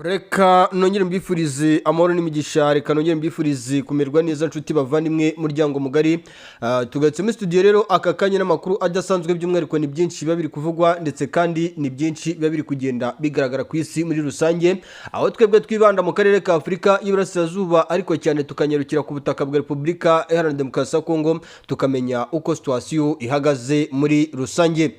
Reka nongere mbifurize amahoro n'imigisha, reka nongere mbifurize kumerwa neza nshuti bavandimwe muryango mugari. Tugatse muri studio rero aka kanya n'amakuru adasanzwe, by'umwihariko ni byinshi biba biri kuvugwa ndetse kandi ni byinshi biba biri kugenda bigaragara ku isi muri rusange, aho twebwe twibanda mu karere ka Afurika y'Iburasirazuba, ariko cyane tukanyarukira ku butaka bwa Repubulika Iharanira Demokarasi ya Kongo, tukamenya uko situation ihagaze muri rusange.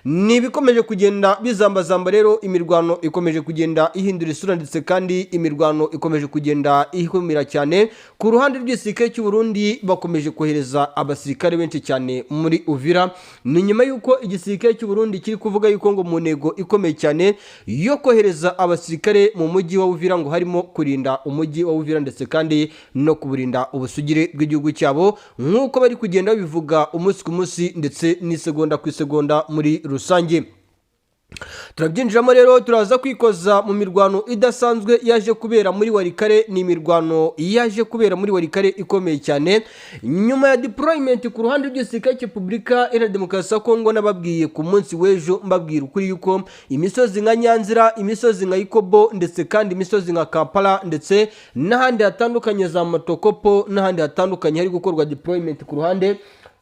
Ni bikomeje kugenda bizambazamba rero, imirwano ikomeje kugenda ihindura isura ndetse kandi imirwano ikomeje kugenda ihumira cyane. Ku ruhande rw'igisirikare cy'u Burundi bakomeje kohereza abasirikare benshi cyane muri Uvira, ni nyuma y'uko igisirikare cy'u Burundi kiri kuvuga yuko ngo mu ntego ikomeye cyane yo kohereza abasirikare mu mujyi wa Uvira ngo harimo kurinda umujyi wa Uvira ndetse kandi no kuburinda ubusugire bw'igihugu cyabo, nk'uko bari kugenda bivuga umunsi ku munsi ndetse n'isegonda ku isegonda muri rusange. Turabyinjiramo rero, turaza kwikoza mu mirwano idasanzwe yaje kubera muri Warikare. Ni imirwano yaje kubera muri Warikare ikomeye cyane nyuma ya deployment ku ruhande rw'igisirikare cya Repubulika Iharanira Demokarasi ya Kongo. Nababwiye ku munsi w'ejo mbabwira ukuri yuko imisozi nka Nyanzira, imisozi nka Ikobo ndetse kandi imisozi nka Kampala ndetse n'ahandi hatandukanye za Motokopo n'ahandi hatandukanye hari gukorwa deployment ku ruhande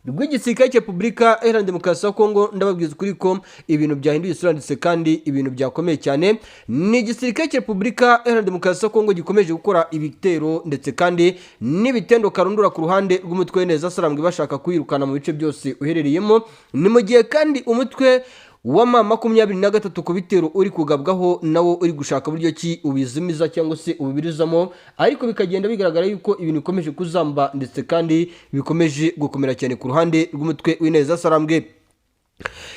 rw'igisirikare cya Repubulika Iharanira Demokarasi ya Kongo. Ndababwiza ukuri ko ibintu byahinduye isura ndetse kandi ibintu byakomeye cyane. Ni igisirikare cya Repubulika Iharanira Demokarasi ya Kongo gikomeje gukora ibitero ndetse kandi n'ibitendo karundura ku ruhande rw'umutwe neza sarambwe bashaka kwirukana mu bice byose uherereyemo. Ni mu gihe kandi umutwe wa M23 ku bitero uri kugabwaho nawo uri gushaka buryo ki ubizimiza cyangwa se ubibirizamo, ariko bikagenda bigaragara yuko ibintu bikomeje kuzamba ndetse kandi bikomeje gukomera cyane ku ruhande rw'umutwe w'ineza sarambwe.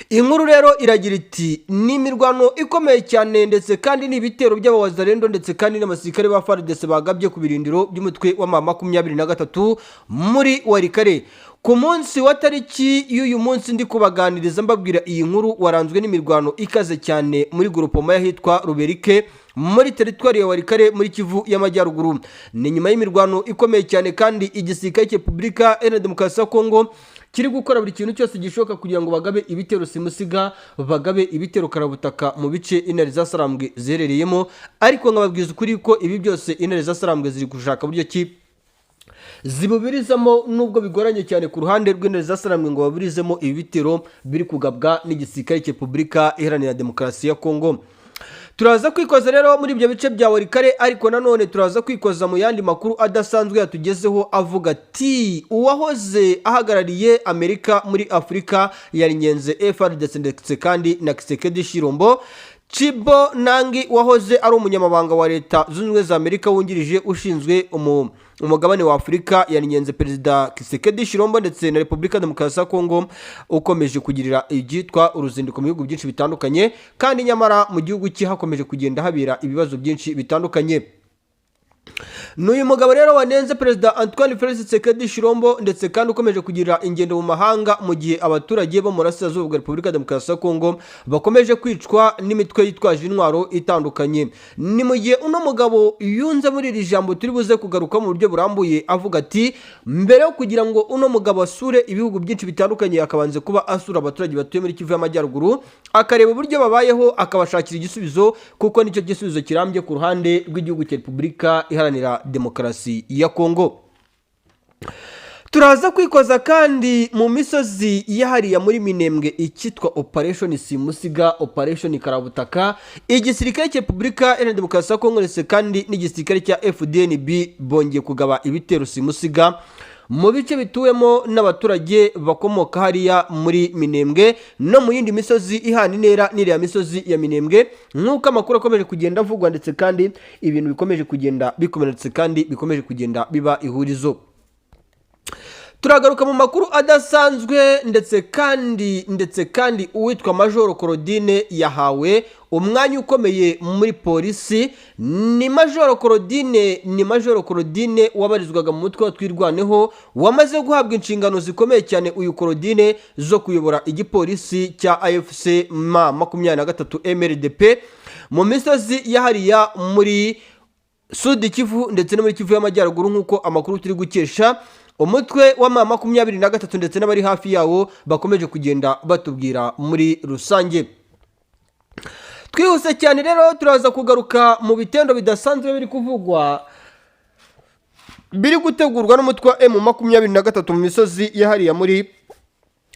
Inkuru rero iragira iti ni imirwano ikomeye cyane ndetse kandi ni ibitero by'abawazarendo ndetse kandi n'abasirikare ba FARDC bagabye ku birindiro by'umutwe wa M23 muri Warikare. Ku munsi wa tariki y'uyu munsi ndi kubaganiriza mbabwira iyi nkuru waranzwe n'imirwano ikaze cyane muri groupement yahitwa Ruberike muri teritwari ya Warikare muri Kivu y'Amajyaruguru. Ni nyuma y'imirwano ikomeye cyane kandi igisirikare cya Repubulika Iharanira Demokarasi ya Kongo kiri gukora buri kintu cyose gishoboka kugira ngo bagabe ibitero simusiga, bagabe ibitero karabutaka mu bice intare za Sarambwe ziherereyemo, ariko nkababwiza ukuri ko ibi byose intare za Sarambwe ziri gushaka buryo ki zibubirizamo, nubwo bigoranye cyane ku ruhande rw'intare za Sarambwe ngo baburizemo ibi bitero biri kugabwa n'igisirikare cya Repubulika Iharanira Demokarasi ya Kongo. Turaza kwikoza rero muri ibyo bice bya Warikare, ariko nanone turaza kwikoza mu yandi makuru adasanzwe yatugezeho avuga ati uwahoze ahagarariye Amerika muri Afurika yarinyenze FARDC ndetse kandi na Kisekedi Shirombo. Chibo Nangi wahoze ari umunyamabanga wa leta zunze ubumwe za Amerika wungirije ushinzwe umugabane wa Afurika yarinyenze Perezida Kisekedi Shirombo ndetse na Repubulika Demokarasi ya Kongo ukomeje kugirira ibyitwa uruzinduko mu bihugu byinshi bitandukanye, kandi nyamara mu gihugu cye hakomeje kugenda habera ibibazo byinshi bitandukanye. N'uyu mugabo rero wanenze Perezida Antoine Felix Tshisekedi Shirombo ndetse kandi ukomeje kugira ingendo mu mahanga mu gihe abaturage bo mu Burasirazuba bwa Repubulika Demokarasi ya Kongo bakomeje kwicwa n'imitwe yitwaje intwaro itandukanye. Ni mu gihe uno mugabo yunze muri iri jambo turi buze kugaruka mu buryo burambuye avuga ati mbere yo kugira ngo uno mugabo asure ibihugu byinshi bitandukanye akabanze kuba asura abaturage batuye muri Kivu y'Amajyaruguru, akareba uburyo babayeho, akabashakira igisubizo, kuko nicyo gisubizo kirambye ku ruhande rw'igihugu cya Repubulika Iharanira Demokarasi ya Kongo. Turaza kwikoza kandi mu misozi yahariya muri Minembwe ikitwa Operation Simusiga, Operation Karabutaka. Igisirikare cya Repubulika Iharanira Demokarasi ya Kongo ndetse kandi n'igisirikare cya FDNB bongeye kugaba ibitero simusiga mu bice bituwemo n'abaturage bakomoka hariya muri Minembwe no mu yindi misozi ihana intera n'iriya misozi ya Minembwe, nk'uko amakuru akomeje kugenda avugwa ndetse kandi ibintu bikomeje kugenda bikomera ndetse kandi bikomeje kugenda biba ihurizo. Turagaruka mu makuru adasanzwe ndetse kandi uwitwa Major Claudine yahawe umwanya ukomeye muri polisi. Ni Major Claudine wabarizwaga mu mutwe wa Twirwaneho wamaze guhabwa inshingano zikomeye cyane uyu Claudine zo kuyobora igipolisi cya AFC M23 MRDP mu misozi yahariya muri Sud Kivu ndetse no muri Kivu y'Amajyaruguru, nk'uko amakuru turi gukesha umutwe wa M23 ndetse n'abari hafi yawo bakomeje kugenda batubwira muri rusange. twihuse cyane rero turaza kugaruka mu bitendo bidasanzwe biri kuvugwa biri gutegurwa n'umutwe wa M23 mu misozi yahariya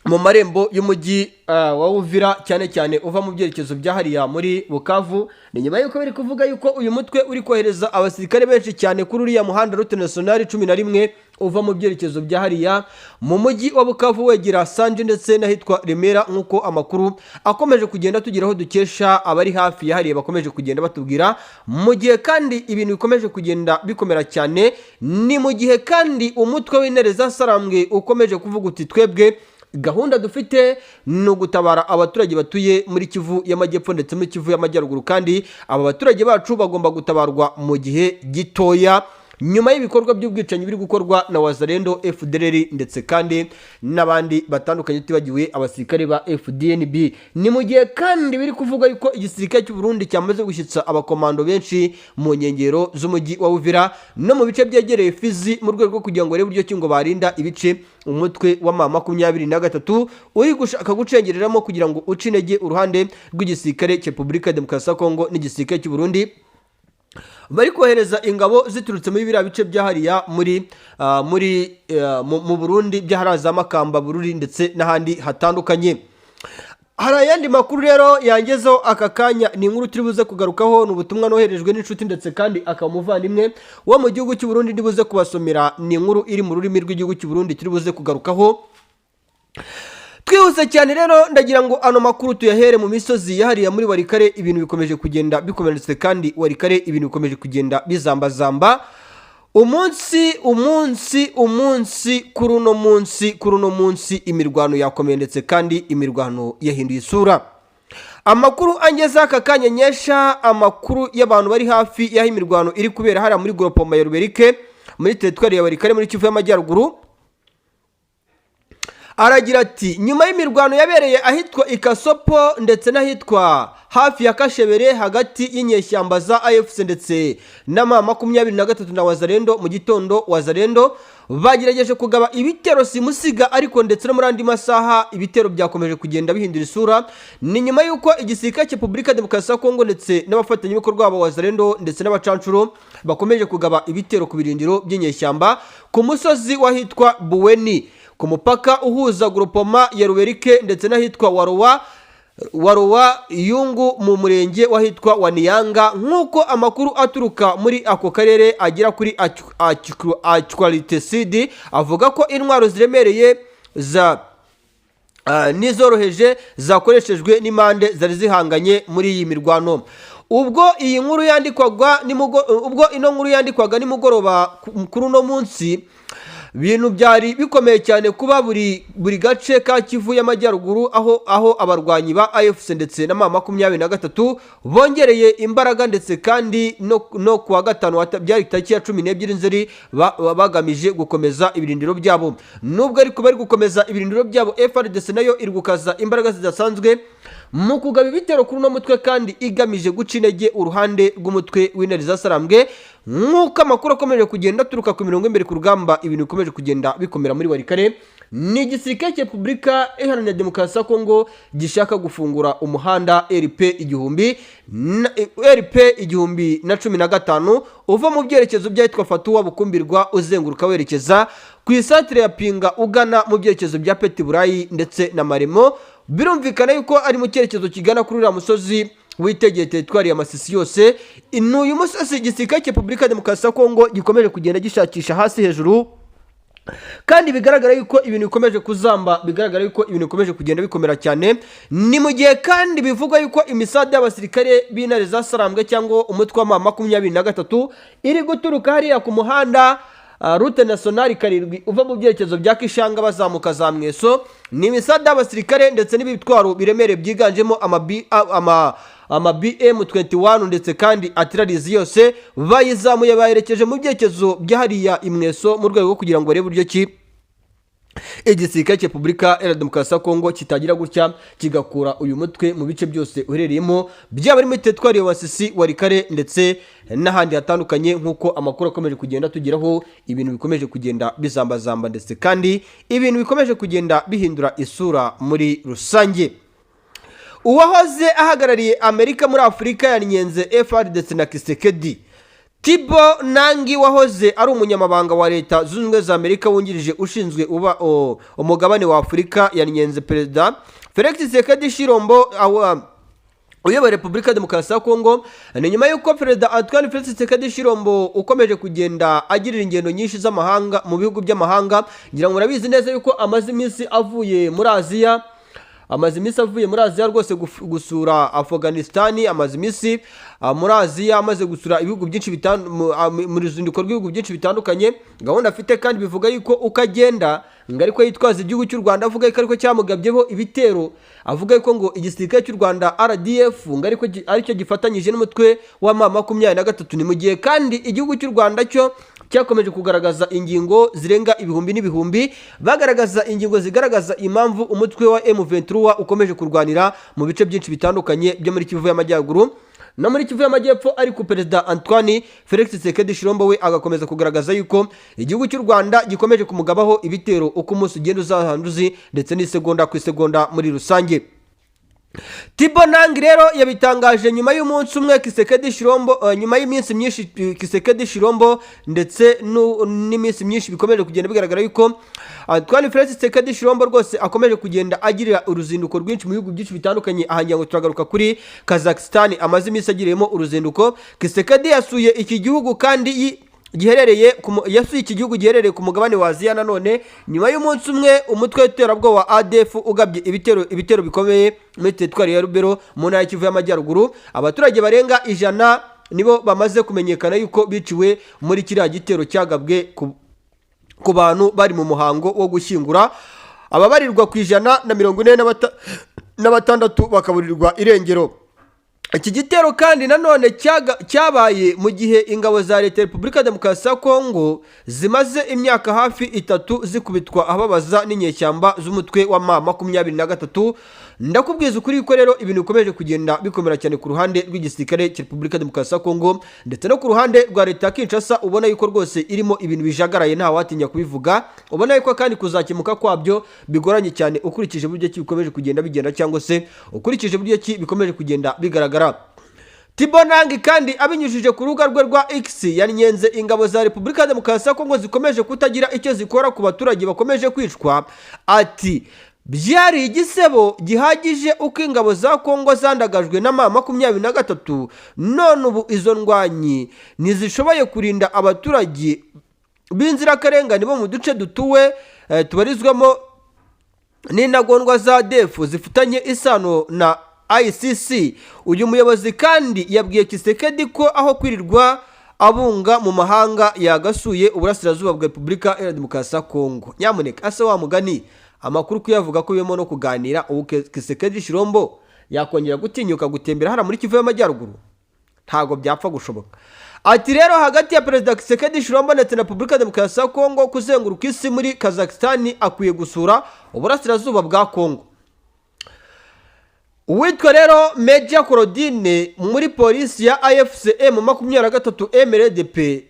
mu marembo y'umujyi wa Uvira, cyane cyane uva mu byerekezo byahariya muri Bukavu. Ni nyuma yuko biri kuvuga yuko uyu mutwe uri kohereza abasirikare benshi cyane kuri uriya muhanda route nationale 11 uva mu byerekezo byahariya mu mujyi wa Bukavu wegera Sanje ndetse n'ahitwa Remera, nk'uko amakuru akomeje kugenda tugeraho dukesha abari hafi yahariye bakomeje kugenda batubwira. Mu gihe kandi ibintu bikomeje kugenda bikomera cyane, ni mu gihe kandi umutwe w'intare za Sarambwe ukomeje kuvuga uti twebwe gahunda dufite ni ugutabara abaturage batuye muri Kivu y'Amajyepfo ndetse muri Kivu y'Amajyaruguru, kandi aba baturage bacu bagomba gutabarwa mu gihe gitoya nyuma y'ibikorwa by'ubwicanyi biri gukorwa na Wazalendo, FDLR ndetse kandi n'abandi batandukanye tutibagiwe abasirikare ba FDNB. Ni mu gihe kandi biri kuvuga yuko igisirikare cy'u Burundi cyamaze gushyitsa abakomando benshi mu nkengero z'umujyi wa Uvira no mu bice byegereye Fizi mu rwego rwo kugira ngo barebe uburyo ki ngo barinda ibice umutwe wa M23 uri gushaka gucengereramo kugira ngo uce intege uruhande rw'igisirikare cya Repubulika ya Demokarasi ya Kongo n'igisirikare cy'u Burundi bari kohereza ingabo ziturutse muri biriya bice byahariya mu Burundi byaharaza Makamba, Bururi ndetse n'ahandi hatandukanye. Hari ayandi makuru rero yangezeho aka kanya, ni inkuru turi buze kugarukaho, ni ubutumwa noherejwe n'inshuti ndetse kandi akaba umuvandimwe wo mu gihugu cy'u Burundi ndi buze kubasomera. Ni inkuru iri mu rurimi rw'igihugu cy'u Burundi turi buze kugarukaho. Twihuse cyane rero ndagira ngo ano makuru tuyahere mu misozi yahariya muri Warikare. Ibintu bikomeje kugenda bikomeretse kandi Warikare ibintu bikomeje kugenda bizambazamba umunsi kuri uno munsi imirwano yakomeye ndetse kandi imirwano yahinduye isura. Amakuru angeza aka kanya nyesha amakuru y'abantu bari hafi y'aho imirwano iri kubera hariya muri Gropoma ya Ruberike muri teritwari ya Warikare muri Kivu y'Amajyaruguru. Aragira ati nyuma y'imirwano yabereye ahitwa Ikasopo ndetse n'ahitwa hafi ya Kashebere hagati y'inyeshyamba za AFC ndetse na M23 na Wazalendo, mu gitondo Wazalendo bagerageje kugaba ibitero simusiga, ariko ndetse no muri andi masaha ibitero byakomeje kugenda bihindura isura. Ni nyuma yuko igisirikare cya Repubulika ya Demokarasi ya Kongo ndetse n'abafatanyabikorwa babo Wazalendo ndetse n'abacancuro bakomeje kugaba ibitero ku birindiro by'inyeshyamba ku musozi wahitwa Buweni ku mupaka uhuza Gropoma ya Ruberike ndetse n'ahitwa Warowa Yungu mu murenge wahitwa Waniyanga, nk'uko amakuru aturuka muri ako karere agera kuri Actualité Sud avuga ko intwaro ziremereye n'izoroheje zakoreshejwe n'impande zari zihanganye muri iyi mirwano. Ubwo ino nkuru yandikwaga nimugoroba kuri uno munsi, ibintu byari bikomeye cyane kuba buri gace ka Kivu y'Amajyaruguru aho abarwanyi ba AFC ndetse na M23 bongereye imbaraga ndetse kandi no kuwa gatanu byari tariki ya 12 Nzeri bagamije gukomeza ibirindiro byabo. Nubwo ariko bari gukomeza ibirindiro byabo, FARDC nayo iri gukaza imbaraga zidasanzwe mu kugaba ibitero kuri uno mutwe kandi igamije guca intege uruhande rw'umutwe w'intare za Sarambwe. Nk'uko amakuru akomeje kugenda aturuka ku mirongo imbere ku rugamba, ibintu bikomeje kugenda bikomera muri Warikare. Ni igisirikare cya Repubulika Iharanira Demokarasi ya Kongo gishaka gufungura umuhanda RP 1015 uva mu byerekezo byahitwa Fatuwa Bukumbirwa uzenguruka werekeza ku isatire ya Pinga ugana mu byerekezo bya Peti Burayi ndetse na Maremo. Birumvikana yuko ari mu cyerekezo kigana kuri uriya musozi witegeye teritwari ya Masisi yose. Uyu musozi igisirikare cya Repubulika ya Demokarasi ya Kongo gikomeje kugenda gishakisha hasi hejuru, kandi bigaragara yuko ibintu bikomeje kuzamba, bigaragara yuko ibintu bikomeje kugenda bikomera cyane. Ni mu gihe kandi bivuga yuko imisada y'abasirikare b'intare za Sarambwe cyangwa umutwe wa M23 iri guturuka hariya ku muhanda route nationale 7 uva mu byerekezo bya Kishanga bazamuka za Mweso. Ni imisada y'abasirikare ndetse n'ibitwaro biremereye byiganjemo ama BM21 ndetse kandi artilleries yose bayizamuye baherekeje mu byerekezo byahariya Imweso mu rwego rwo kugira ngo barebe uburyo ki igisirikare cya Repubulika Iharanira Demokarasi ya Kongo kitagira gutya kigakura uyu mutwe mu bice byose uherereyemo, byaba ari muri teritwari ya Masisi, Warikare ndetse n'ahandi hatandukanye. Nk'uko amakuru akomeje kugenda tugeraho, ibintu bikomeje kugenda bizambazamba ndetse kandi ibintu bikomeje kugenda bihindura isura muri rusange. uwahoze ahagarariye Amerika muri Afurika yanenze FARDC na Tshisekedi. Tibo Nangi wahoze ari umunyamabanga wa leta zunze ubumwe za Amerika wungirije ushinzwe umugabane wa Afurika yanenze Perezida Felix Tshisekedi Tshilombo uyobora Repubulika Demokarasi ya Kongo. Ni nyuma y'uko Perezida Antoine Felix Tshisekedi Tshilombo ukomeje kugenda agirira ingendo nyinshi z'amahanga mu bihugu by'amahanga. Ngira ngo murabizi neza yuko amaze iminsi avuye muri Aziya rwose gusura Afghanistan, amaze iminsi muri Aziya amaze gusura ibihugu byinshi mu ruzinduko rw'ibihugu byinshi bitandukanye. Gahunda afite kandi bivuga yuko ukagenda ngo ariko yitwaza igihugu cy'u Rwanda, avuga ko ariko cyamugabyeho ibitero, avuga ko ngo igisirikare cy'u Rwanda RDF ngo aricyo gifatanyije n'umutwe wa M23. Ni mu gihe kandi igihugu cy'u Rwanda cyo cyakomeje kugaragaza ingingo zirenga ibihumbi n'ibihumbi, bagaragaza ingingo zigaragaza impamvu umutwe wa M23 ukomeje kurwanira mu bice byinshi bitandukanye byo muri Kivu y'Amajyaruguru no muri Kivu y'Amajyepfo. Ariko Perezida Antoine Felix Tshisekedi Tshilombo we agakomeza kugaragaza yuko igihugu cy'u Rwanda gikomeje kumugabaho ibitero uko umunsi ugenda uzahanduzi ndetse n'isegonda ku isegonda muri rusange. Tibo Nangi rero yabitangaje nyuma y'umunsi umwe Tshisekedi Tshilombo, nyuma y'iminsi myinshi Tshisekedi Tshilombo ndetse n'iminsi myinshi bikomeje kugenda bigaragara yuko Antoine Felix Tshisekedi Tshilombo rwose akomeje kugenda agirira uruzinduko rwinshi mu bihugu byinshi bitandukanye. Ahangira ngo turagaruka kuri Kazakhstan amaze iminsi agiriyemo uruzinduko. Tshisekedi yasuye iki gihugu kandi yasuye iki gihugu giherereye ku mugabane wa Aziya nanone nyuma y'umunsi umwe umutwe w'iterabwoba wa ADF ugabye ibitero bikomeye muri teritwari ya Rubero mu ntara y'Kivu y'Amajyaruguru. Abaturage barenga 100 nibo bamaze kumenyekana yuko biciwe muri kiriya gitero cyagabwe ku bantu bari mu muhango wo gushyingura. Ababarirwa ku 146 bakaburirwa irengero. Iki gitero kandi nanone cyabaye mu gihe ingabo za leta ya Repubulika Demokarasi ya Kongo zimaze imyaka hafi 3 zikubitwa ababaza n'inyeshyamba z'umutwe wa M23. Ndakubwiza ukuri ko rero ibintu bikomeje kugenda bikomera cyane ku ruhande rw'igisirikare cya Repubulika Demokarasi ya Kongo ndetse no ku ruhande rwa leta ya Kinshasa. Ubona yuko rwose irimo ibintu bijagaraye nta watinya kubivuga. Ubona yuko kandi kuzakemuka kwabyo bigoranye cyane ukurikije buryo ki bikomeje kugenda bigenda cyangwa se ukurikije buryo ki bikomeje kugenda bigaragara. Tibo Nangi kandi abinyujije ku rubuga rwe rwa X yanenze ingabo za Repubulika Demokarasi ya Kongo zikomeje kutagira icyo zikora ku baturage bakomeje kwicwa. Ati byari igisebo gihagije uko ingabo za Kongo zandagajwe na M23, none ubu izo ndwanyi ntizishoboye kurinda abaturage b'inzirakarengane bo mu duce dutuwe tubarizwamo n'intagondwa za ADF zifitanye isano na ICC. Uyu muyobozi kandi yabwiye Tshisekedi ko aho kwirirwa abunga mu mahanga yagasuye uburasirazuba bwa Repubulika ya Demokarasi ya Kongo. Nyamuneka ase wa mugani amakuru kuyavuga ko yemo no kuganira ubu Tshisekedi Tshilombo yakongera gutinyuka gutembera hara muri Kivu y'Amajyaruguru ntago byapfa gushoboka. Ati rero hagati ya Perezida Tshisekedi Tshilombo ndetse na Repubulika Demokarasi ya Kongo kuzenguruka isi muri Kazakhstan akwiye gusura uburasirazuba bwa Kongo. Uwitwa rero Major Claudine muri polisi ya AFCM 23 MRDP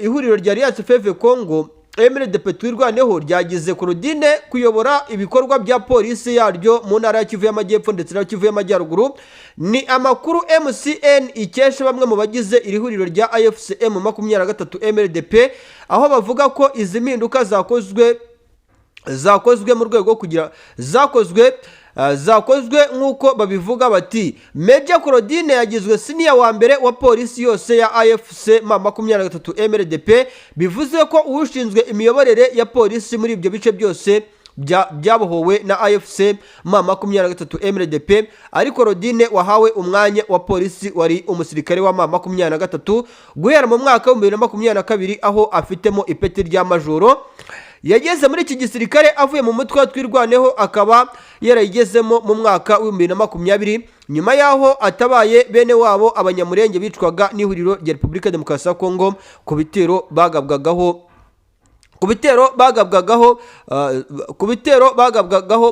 ihuriro rya Alliance Fleuve Congo MRDP twirwaneho ryagize Claudine kuyobora ibikorwa bya polisi yaryo mu ntara ya Kivu y'Amajyepfo ndetse na Kivu y'Amajyaruguru. Ni amakuru MCN ikesha bamwe mu bagize iri huriro rya AFCM 23 MRDP aho bavuga ko izi mpinduka zakozwe mu rwego kugira zakozwe nk'uko babivuga. Bati Major Claudine yagizwe senior wa mbere wa polisi yose ya AFC 23 MRDP, bivuze ko ushinzwe imiyoborere ya polisi muri ibyo bice byose byabohowe na AFC 23 MRDP. Ariko Claudine wahawe umwanya wa polisi wari umusirikare wa 23 guhera mu mwaka wa 2022 aho afitemo ipeti rya majoro. Yageze muri iki gisirikare avuye mu mutwe twirwaneho akaba yarayigezemo mu mwaka wa 2020 nyuma yaho atabaye bene wabo abanyamurenge bicwaga n'ihuriro rya Repubulika Demokarasi ya Kongo ku bitero bagabwagaho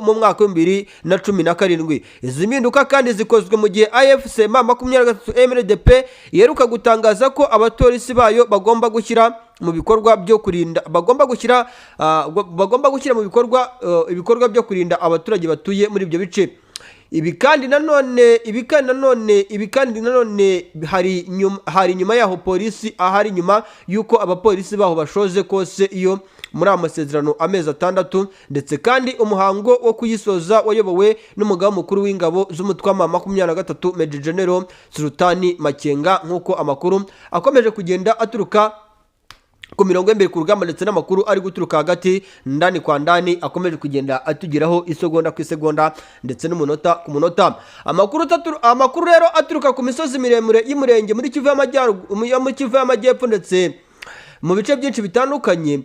mu mwaka wa 2017. Izi mpinduka kandi zikozwe mu gihe AFC 23 MRDP yeruka gutangaza ko abatorisi bayo bagomba gushyira mu bikorwa byo kurinda ibikorwa byo kurinda abaturage batuye muri ibyo bice. ibi kandi nanone hari nyuma yaho polisi ahari nyuma yuko abapolisi baho bashoze kose iyo muri amasezerano amezi 6 ndetse kandi umuhango wo kuyisoza wayobowe n'umugaba mukuru w'ingabo z'umutwe wa 23 Major General Sultani Makenga nk'uko amakuru akomeje kugenda aturuka ku mirongo imbere ku rugamba ndetse n'amakuru ari guturuka hagati ndani kwa ndani akomeje kugenda atugeraho isegonda ku isegonda ndetse n'umunota ku munota. Amakuru rero aturuka ku misozi miremure y'umurenge muri Kivu y'Amajyepfo ndetse mu bice byinshi bitandukanye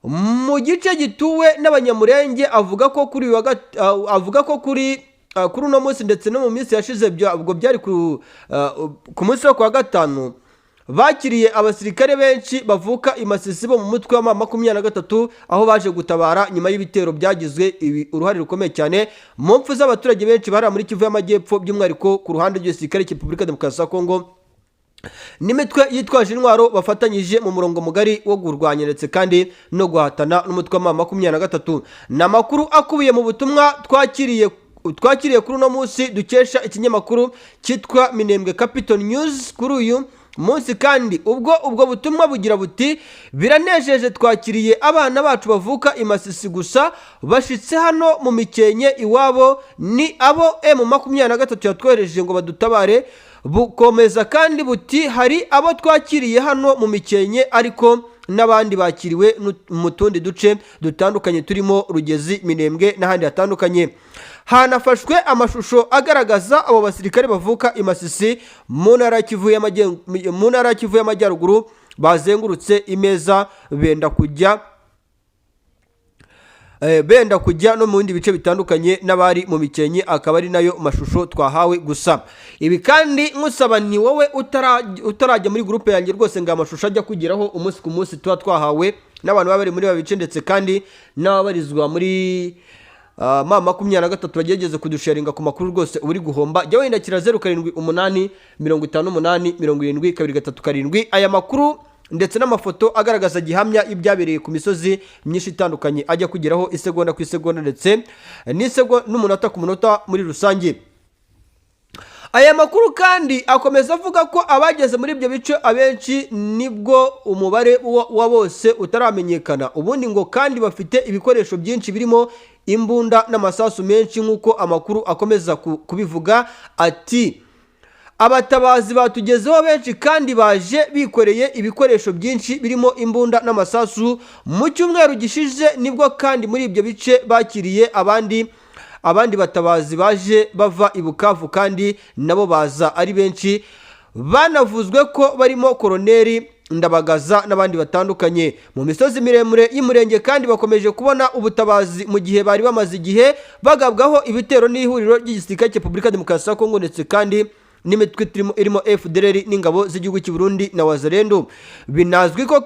mu gice gituwe n'abanyamurenge avuga ko kuri uno munsi ndetse no mu minsi yashize ubwo byari ku munsi wo kwa gatanu bakiriye abasirikare benshi bavuka imasisi bo mu mutwe wa 23 aho baje gutabara nyuma y'ibitero byagizwe uruhare rukomeye cyane mu mpfu z'abaturage benshi bari muri Kivu y'Amajyepfo by'umwariko ku ruhande rw'igisirikare cya Repubulika Demokarasi ya Kongo n'imitwe yitwaje intwaro bafatanyije mu murongo mugari wo kurwanya ndetse kandi no guhatana n'umutwe wa 23. Namakuru akubiye mu butumwa twakiriye kuri uno munsi dukesha ikinyamakuru cyitwa Minembwe Capital News kuri uyu munsi kandi ubwo butumwa bugira buti biranejeje twakiriye abana bacu bavuka imasisi gusa bashitse hano mu Mikenke iwabo ni abo M23 yatwohereje ngo badutabare. Bukomeza kandi buti hari abo twakiriye hano mu Mikenke ariko n'abandi bakiriwe mu tundi duce dutandukanye turimo Rugezi, Minembwe n'ahandi hatandukanye. Hanafashwe amashusho agaragaza abo basirikare bavuka imasisi mu ntara ya Kivu y'Amajyaruguru bazengurutse imeza benda kujya no mu bindi bice bitandukanye n'abari mu Mikenke akaba ari nayo mashusho twahawe gusa. Ibi kandi nkusaba ni wowe utarajya muri groupe yanjye rwose ngo amashusho ajya kugeraho umunsi ku munsi tuba twahawe n'abantu bari muri babice ndetse kandi n'ababarizwa muri 23 bagegeze kudusharinga ku makuru rwose uri guhomba jya wendakira 0788 58 70 237 aya makuru ndetse n'amafoto agaragaza gihamya ibyabereye ku misozi myinshi itandukanye ajya kugeraho isegonda ku isegonda ndetse n'umunota ku munota muri rusange. Aya makuru kandi akomeza avuga ko abageze muri ibyo bice abenshi nibwo umubare wa bose utaramenyekana ubundi ngo kandi bafite ibikoresho byinshi birimo imbunda n'amasasu menshi nk'uko amakuru akomeza kubivuga ati abatabazi batugezeho benshi kandi baje bikoreye ibikoresho byinshi birimo imbunda n'amasasu mu cyumweru gishize nibwo kandi muri ibyo bice bakiriye abandi batabazi baje bava i Bukavu kandi nabo baza ari benshi banavuzwe ko barimo Koloneli Ndabagaza n'abandi batandukanye mu misozi miremure y'umurenge kandi bakomeje kubona ubutabazi mu gihe bari bamaze igihe bagabwaho ibitero n'ihuriro ry'igisirikare cya Repubulika Demokarasi ya Kongo ndetse kandi n'imitwe irimo FDLR n'ingabo z'igihugu cy'u Burundi na Wazalendo. Binazwi ko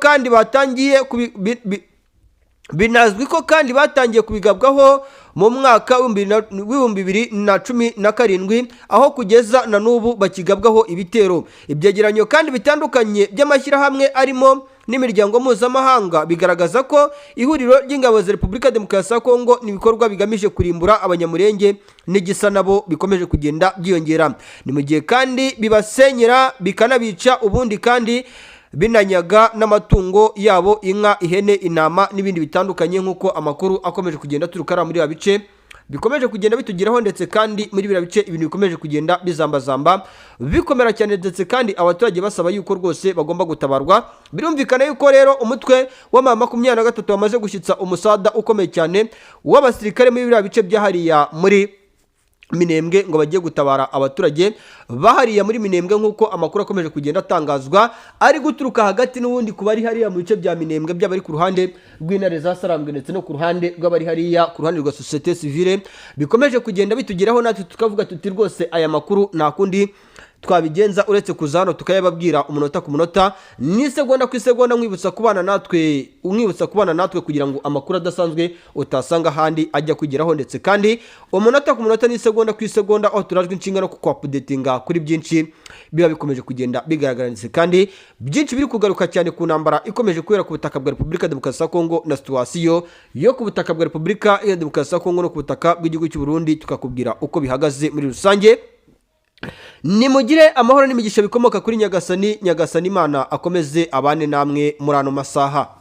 kandi batangiye kubigabwaho mu mwaka w'ibihumbi 2017 aho kugeza na n'ubu bakigabwaho ibitero. Ibyegeranyo kandi bitandukanye by'amashyirahamwe arimo n'imiryango mpuzamahanga bigaragaza ko ihuriro ry'ingabo za Repubulika Demokarasi ya Kongo n'ibikorwa bigamije kurimbura abanyamurenge n'igisa nabo bikomeje kugenda byiyongera. Ni mu gihe kandi bibasenyera bikanabica ubundi kandi binanyaga n'amatungo yabo inka, ihene, intama n'ibindi bitandukanye nk'uko amakuru akomeje kugenda turukara muri bice bikomeje kugenda bitugeraho ndetse kandi muri bira bice ibintu bikomeje kugenda bizambazamba bikomera cyane ndetse kandi abaturage basaba yuko rwose bagomba gutabarwa. Birumvikana yuko rero umutwe wa 23 wamaze gushyitsa umusada ukomeye cyane w'abasirikare muri bira bice byahariya muri Minembwe ngo bagiye gutabara abaturage bahariya muri Minembwe nk'uko amakuru akomeje kugenda atangazwa ari guturuka hagati n'ubundi kuba ari hariya mu bice bya Minembwe by'abari ku ruhande rw'intare za Sarambwe ndetse no ku ruhande rw'abari hariya ku ruhande rwa societe civile bikomeje kugenda bitugeraho natwe tukavuga tuti rwose aya makuru nta kundi twabigenza uretse kuza hano tukayababwira umunota ku munota n'isegonda ku isegonda, mwibutsa kubana natwe kugira ngo amakuru adasanzwe utasanga ahandi ajya kugeraho, ndetse kandi umunota ku munota n'isegonda ku isegonda aho turajwe inshinga no kukuapudetinga kuri byinshi biba bikomeje kugenda bigaragara, ndetse kandi byinshi biri kugaruka cyane ku ntambara ikomeje kubera ku butaka bwa Repubulika Demokarasi ya Kongo na situwasiyo yo ku butaka bwa Repubulika ya Demokarasi ya Kongo no ku butaka bw'igihugu cy'u Burundi, tukakubwira uko bihagaze muri rusange. Nimugire amahoro n'imigisha bikomoka kuri Nyagasani Imana akomeze abane namwe muri ano masaha.